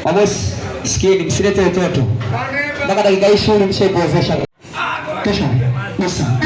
Amos, sikieni msilete utoto. Mpaka dakika hii shule mshaipozesha. Kesho. Musa.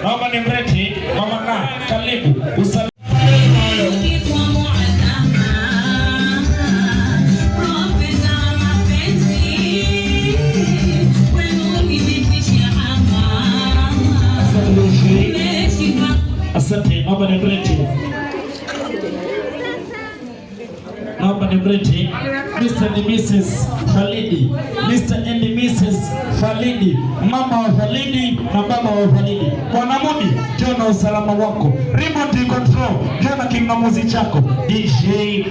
Naomba nimlete mama na karibu. Asante, naomba nimlete Mr. and Mrs. Khalidi, Mr. and Mrs. Khalidi, mama wa Khalidi na baba wa Khalidi. Bwana Mudi, njoo na usalama wako. Remote control, njoo na kingamuzi chako. DJ,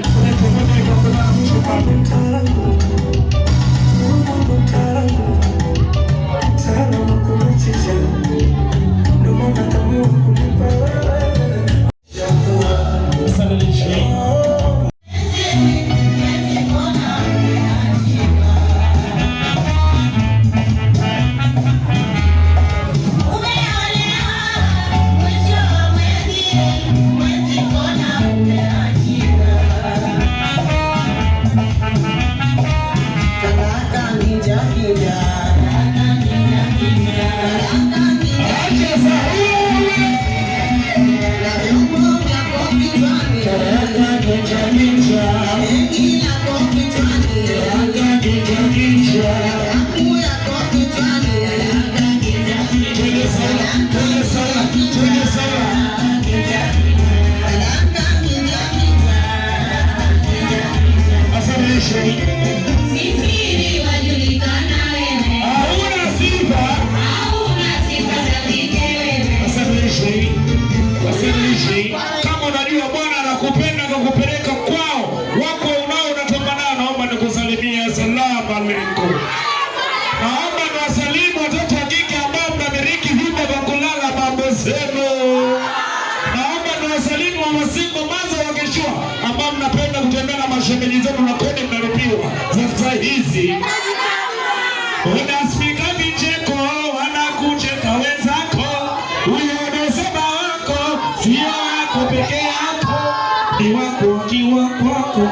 zenu. Naomba niwasalimu wa masingo maza wakishua ambao mnapenda kutembea na mashemeji zenu na kodi mnalipiwa. Sasa hizi unaspika vicheko wanakucheka wenzako. Huyo unasema wako sio wako peke yako, ni wako kiwa kwako.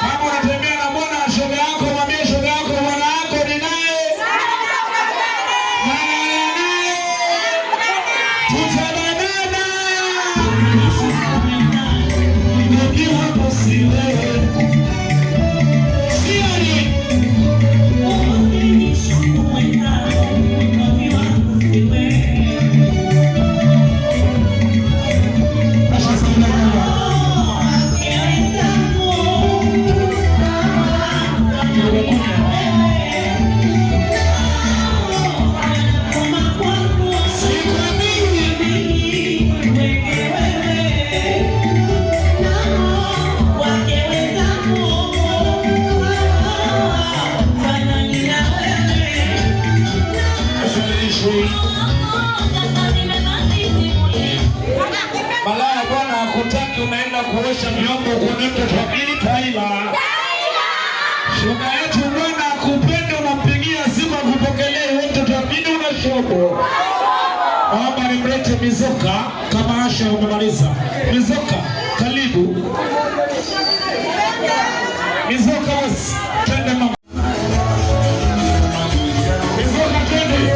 Kama unatembea na mbona shoga yako, mwambie shoga yako bwana yako ni naye. Tutabanana. Ukiwa hapo si wewe. Malaya bwana hakutaki, unaenda kuosha vyombo kunete famili Taila. Shoga yetu bwana akupende, unampigia simu akupokelee wote famili una shobo. Naomba nimlete Mizoka kama Asha umemaliza. Mizoka karibu. Mizoka wasi twende mama. Mizoka twende.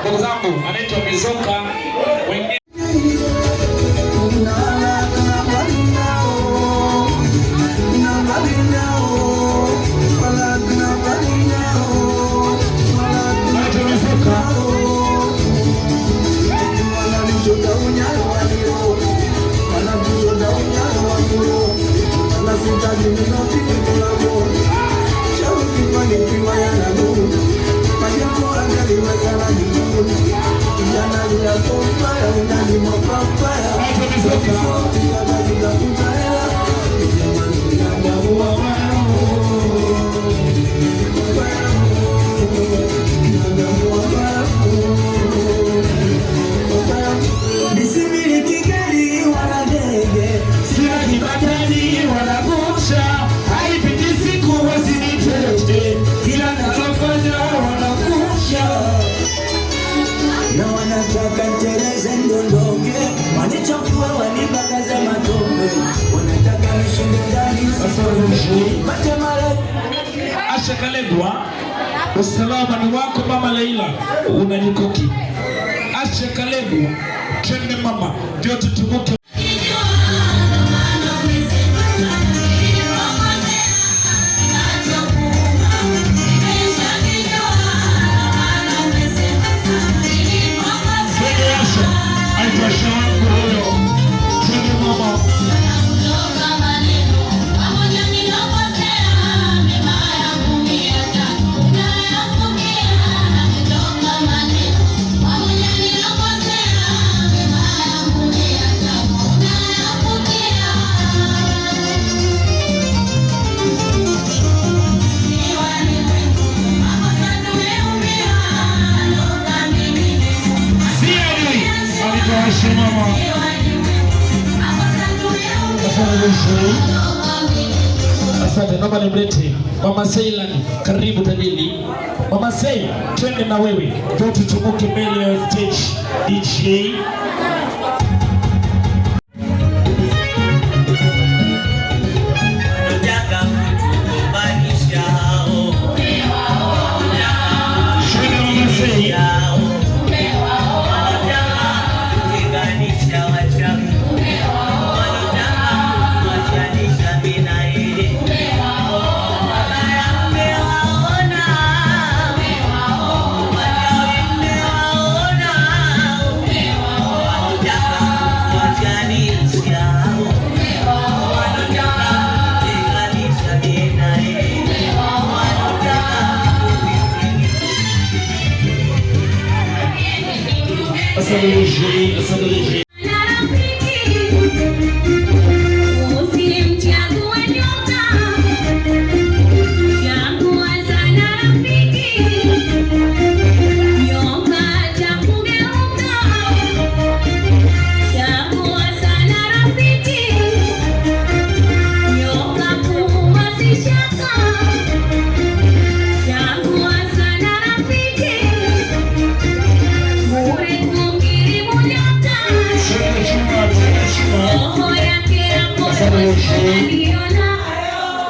Ndugu zangu, anaitwa Mizoka wengine. Asha Kalebwa, usalama ni wako mama Leila, unajikoki. Asha Kalebwa, twende mama, ndio tutumuke. Asante, naomba nimlete Mama Seilani, karibu tadili. Mama Sei, twende na wewe, ndio tutumuke mbele ya stage. DJ Asante.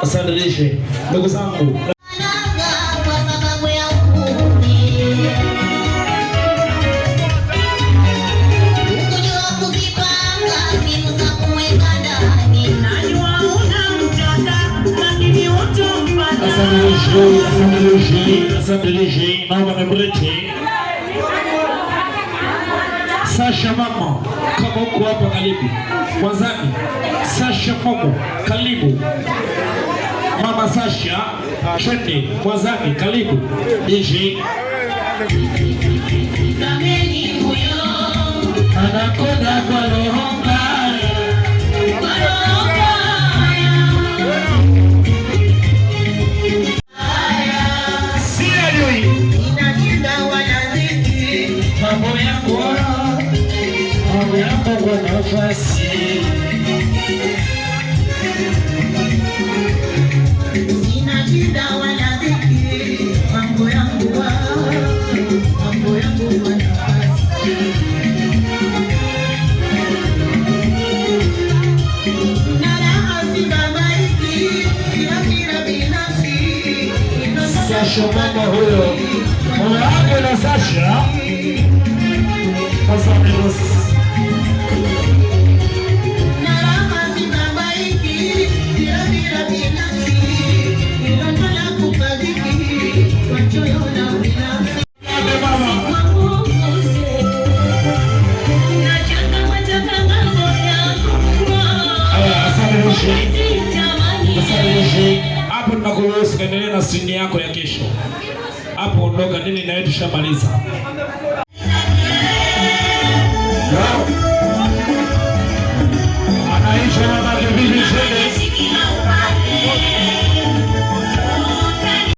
Asante lishe. Ndugu zangu. Asante lishe. Naomba nimlete Sasha mama, kama uko hapa karibu. Kwanzani, Sasha Momo, karibu. Mama Sasha, twende Kwanzani, karibu. Dishi. Anakoda kwa roho mbaya. Sasha mama huyo. Moyo wangu na Sasha. Asante boss. Hapo tunakuruhusu kaendelea na sini yako ya kesho. Hapo ondoka, nini na wewe tushamaliza.